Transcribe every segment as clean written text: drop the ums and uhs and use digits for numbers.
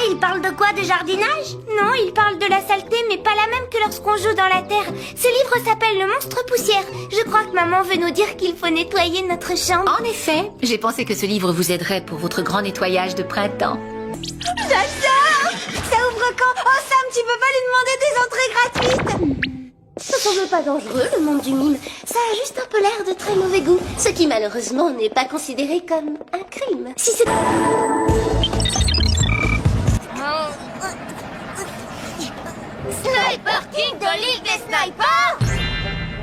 il parle de quoi? De jardinage? Non, il parle de la saleté, mais pas la même que lorsqu'on joue dans la terre. Ce livre s'appelle Le Monstre Poussière. Je crois que maman veut nous dire qu'il faut nettoyer notre chambre. En effet, j'ai pensé que ce livre vous aiderait pour votre grand nettoyage de printemps. J'adore! Ça ouvre quand? Oh Sam, tu peux pas lui demander des entrées gratuites? Ça semble pas dangereux, le monde du mime. Ça a juste un peu l'air de très mauvais goût. Ce qui malheureusement n'est pas considéré comme un crime. Si c'est... Sniper King de l'île des snipers?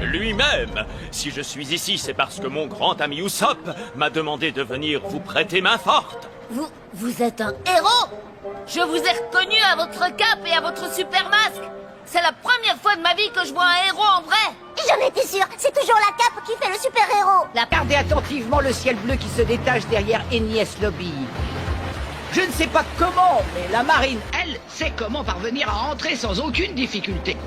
Lui-même. Si je suis ici, c'est parce que mon grand ami Usopp m'a demandé de venir vous prêter main forte. Vous êtes un héros? Je vous ai reconnu à votre cape et à votre super masque. C'est la première fois de ma vie que je vois un héros en vrai. J'en étais sûre, c'est toujours la cape qui fait le super-héros. Regardez attentivement le ciel bleu qui se détache derrière Enies Lobby. Je ne sais pas comment, mais la marine, elle, sait comment parvenir à entrer sans aucune difficulté.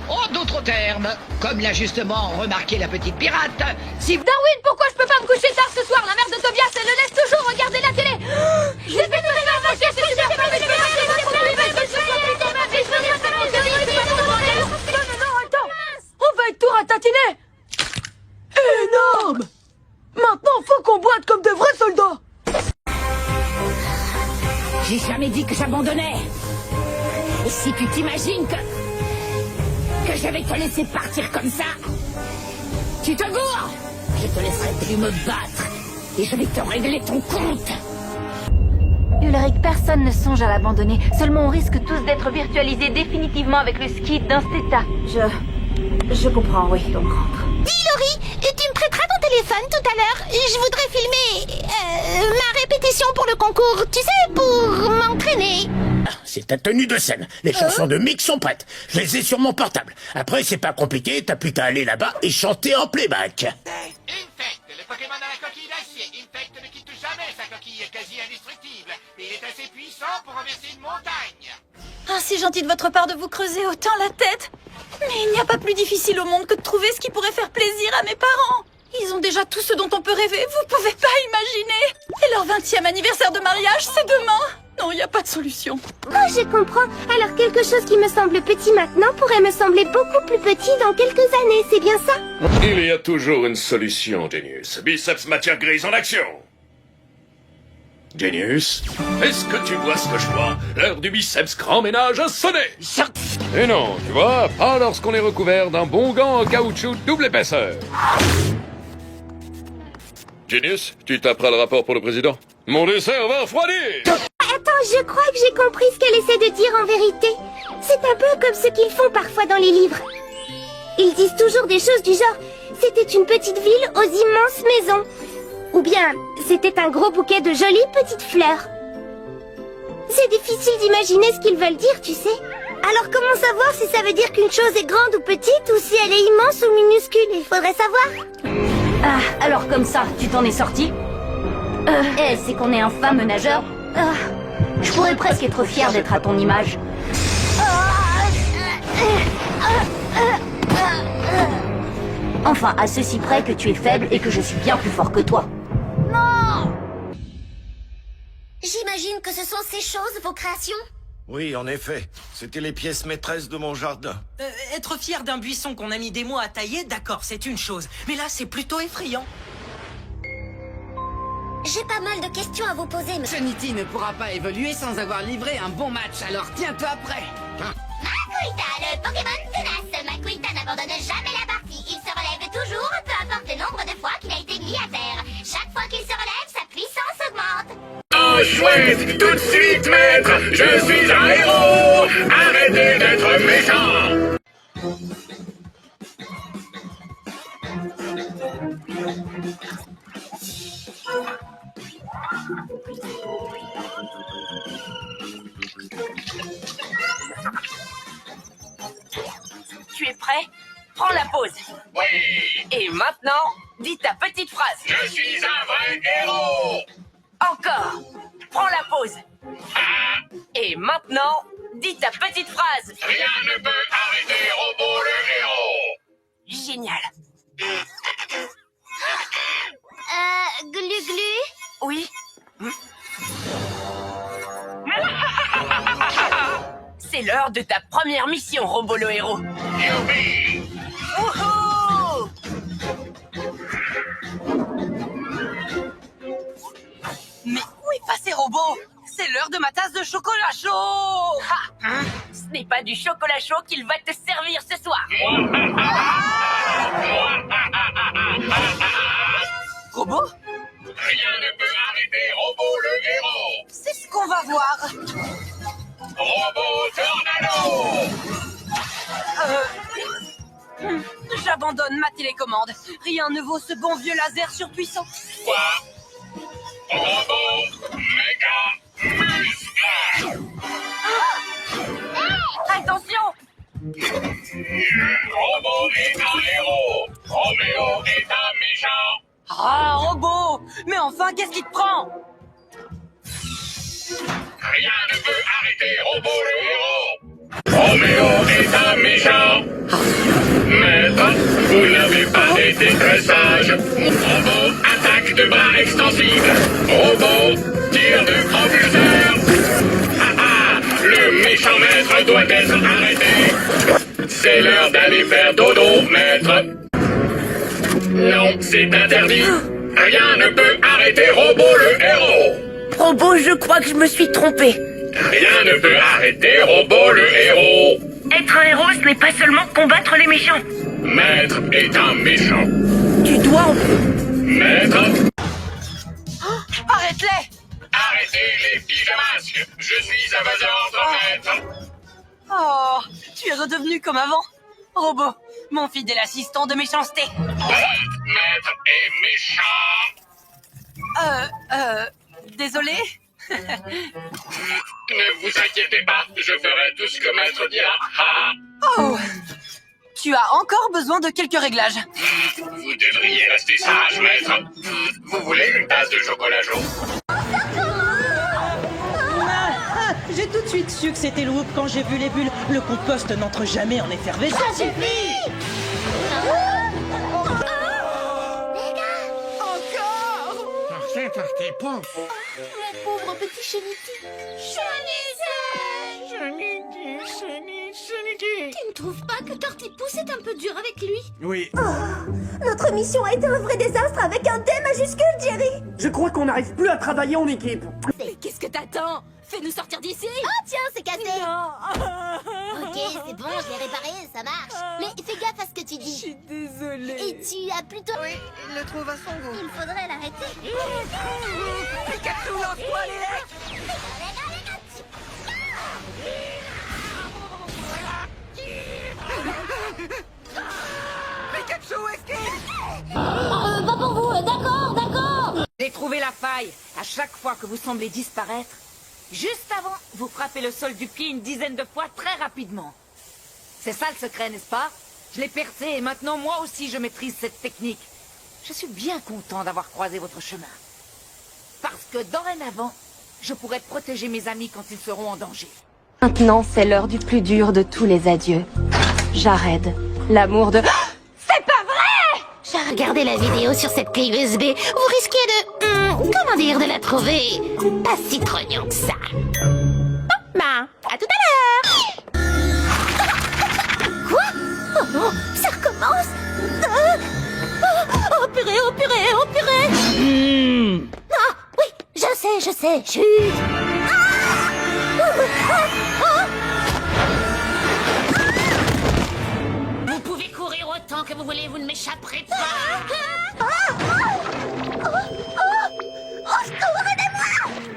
En d'autres termes, comme l'a justement remarqué la petite pirate, si vous... Darwin, pourquoi je peux pas me coucher tard ce soir? La mère de Tobias, elle le laisse toujours regarder la télé. Je vais te faire ma c'est super Non, attends. On va être tout ratatiner. Énorme! Maintenant, faut qu'on boite comme de vrais soldats! J'ai jamais dit que j'abandonnais. Et si tu t'imagines que je vais te laisser partir comme ça, tu te gourres. Je te laisserai plus me battre et je vais te régler ton compte. Ulrich, personne ne songe à l'abandonner. Seulement on risque tous d'être virtualisés définitivement avec le ski dans cet état. Je comprends, oui, donc rentre. Dis Laurie, tu me prêteras ton téléphone tout à l'heure? Je voudrais filmer ma répétition pour le concours, tu sais, pour m'entraîner. C'est ta tenue de scène. Les chansons de Mick sont prêtes. Je les ai sur mon portable. Après, c'est pas compliqué, t'as plus qu'à aller là-bas et chanter en playback. Infect, le Pokémon à la coquille d'acier. Infect ne quitte jamais sa coquille quasi indestructible. Et il est assez puissant pour renverser une montagne. Ah, c'est gentil de votre part de vous creuser autant la tête. Mais il n'y a pas plus difficile au monde que de trouver ce qui pourrait faire plaisir à mes parents. Ils ont déjà tout ce dont on peut rêver, vous pouvez pas imaginer. Et leur 20e anniversaire de mariage, c'est demain. Non, il n'y a pas de solution. Oh, je comprends. Alors quelque chose qui me semble petit maintenant pourrait me sembler beaucoup plus petit dans quelques années, c'est bien ça? Il y a toujours une solution, Genius. Biceps matière grise en action. Genius, est-ce que tu vois ce que je vois? L'heure du biceps grand ménage a sonné. Et non, tu vois, pas lorsqu'on est recouvert d'un bon gant en caoutchouc double épaisseur. Genius, tu taperas le rapport pour le président. Mon dessert va refroidir. Attends, je crois que j'ai compris ce qu'elle essaie de dire en vérité. C'est un peu comme ce qu'ils font parfois dans les livres. Ils disent toujours des choses du genre « C'était une petite ville aux immenses maisons » ou bien « C'était un gros bouquet de jolies petites fleurs ». C'est difficile d'imaginer ce qu'ils veulent dire, tu sais. Alors comment savoir si ça veut dire qu'une chose est grande ou petite ou si elle est immense ou minuscule? Il faudrait savoir. Ah, alors comme ça, tu t'en es sorti? C'est qu'on est un fameux nageur. Je pourrais presque être fier d'être à ton image. Enfin, à ceci près que tu es faible et que je suis bien plus fort que toi. J'imagine que ce sont ces choses, vos créations? Oui, en effet. C'était les pièces maîtresses de mon jardin. Être fier d'un buisson qu'on a mis des mois à tailler, d'accord, c'est une chose. Mais là, c'est plutôt effrayant. J'ai pas mal de questions à vous poser, mais... Trinity ne pourra pas évoluer sans avoir livré un bon match, alors tiens-toi prêt. Makuita, le Pokémon tenace. Makuita n'abandonne jamais la partie. Il se relève toujours, peu importe le nombre de fois qu'il a été mis à terre. Chaque fois qu'il se relève, sa puissance augmente. Oh chouette, tout de suite maître, je suis un héros. Arrêtez d'être méchant. Tu es prêt? Prends la pause. Oui, Et maintenant, dis ta petite phrase. je suis un vrai héros. Encore. Prends la pause. Et maintenant, dis ta petite phrase. Rien ne peut arrêter Robo le héros. Génial. Glu-glu? Oui. C'est l'heure de ta première mission, Robot le héros. Wouhou! Mais où est passé Robot? C'est l'heure de ma tasse de chocolat chaud! Ce n'est pas du chocolat chaud qu'il va te servir ce soir. Robot? Rien ne peut arrêter Robot le héros. C'est ce qu'on va voir. Robot Tornado. J'abandonne ma télécommande. Rien ne vaut ce bon vieux laser surpuissant. Quoi? Robot méga musclé. Attention! Robot est un héros. Roméo est un méchant. Ah, Robot! Mais enfin, qu'est-ce qui te prend? Rien ne peut arrêter Robot le héros. Roméo est un méchant. Maître, vous n'avez pas été très sage. Robot attaque de bras extensibles. Robot tire de propulseur. Le méchant maître doit être arrêté. C'est l'heure d'aller faire dodo, maître. Non, c'est interdit. Rien ne peut arrêter Robot le héros. Robot, je crois que je me suis trompé. Rien ne peut arrêter Robot le héros. Être un héros, ce n'est pas seulement combattre les méchants. Maître est un méchant. Tu dois... Maître, Arrête-les! arrêtez les pyjamasques. Je suis à votre ordre, maître. Oh, tu es redevenu comme avant. Robot, mon fidèle assistant de méchanceté. Maître est méchant. Désolé. Ne vous inquiétez pas, je ferai tout ce que maître dira. Oh, tu as encore besoin de quelques réglages. Vous devriez rester sage, maître. Vous voulez une tasse de chocolat chaud? J'ai tout de suite su que c'était le Whoop quand j'ai vu les bulles. Le compost n'entre jamais en effervescence. Ça suffit! Partez, pauvre. Mon pauvre petit cheniti. Tu ne trouves pas que Tortipousse est un peu dur avec lui? Oui. Notre mission a été un vrai désastre avec un D majuscule, Jerry. Je crois qu'on n'arrive plus à travailler en équipe. Mais qu'est-ce que t'attends? Fais-nous sortir d'ici. Oh tiens, c'est cassé. Ok, c'est bon, je l'ai réparé, ça marche. Mais fais gaffe à ce que tu dis. Je suis désolée. Et tu as plutôt... Oui, Il le trouve à son goût. il faudrait l'arrêter. Pikachu, lance-toi les legs! Pikachu, esquive! Pas pour vous, d'accord. J'ai trouvé la faille. À chaque fois que vous semblez disparaître, juste avant, vous frappez le sol du pied une dizaine de fois très rapidement. C'est ça le secret, n'est-ce pas? Je l'ai percé et maintenant moi aussi je maîtrise cette technique. Je suis bien content d'avoir croisé votre chemin. Parce que dorénavant, je pourrai protéger mes amis quand ils seront en danger. Maintenant, c'est l'heure du plus dur de tous les adieux. Jared, l'amour de... C'est pas vrai! J'ai regardé la vidéo sur cette clé USB. Vous risquez de... comment dire, de la trouver pas si trognon que ça. Bah, à tout à l'heure. Quoi? Oh non, ça recommence. Oh purée, oh purée, oh purée. Ah, oui, je sais, chut. Vous pouvez courir autant que vous voulez, vous ne m'échapperez pas.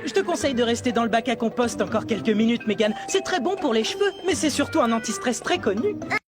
Je te conseille de rester dans le bac à compost encore quelques minutes, Megan. C'est très bon pour les cheveux, mais c'est surtout un anti-stress très connu.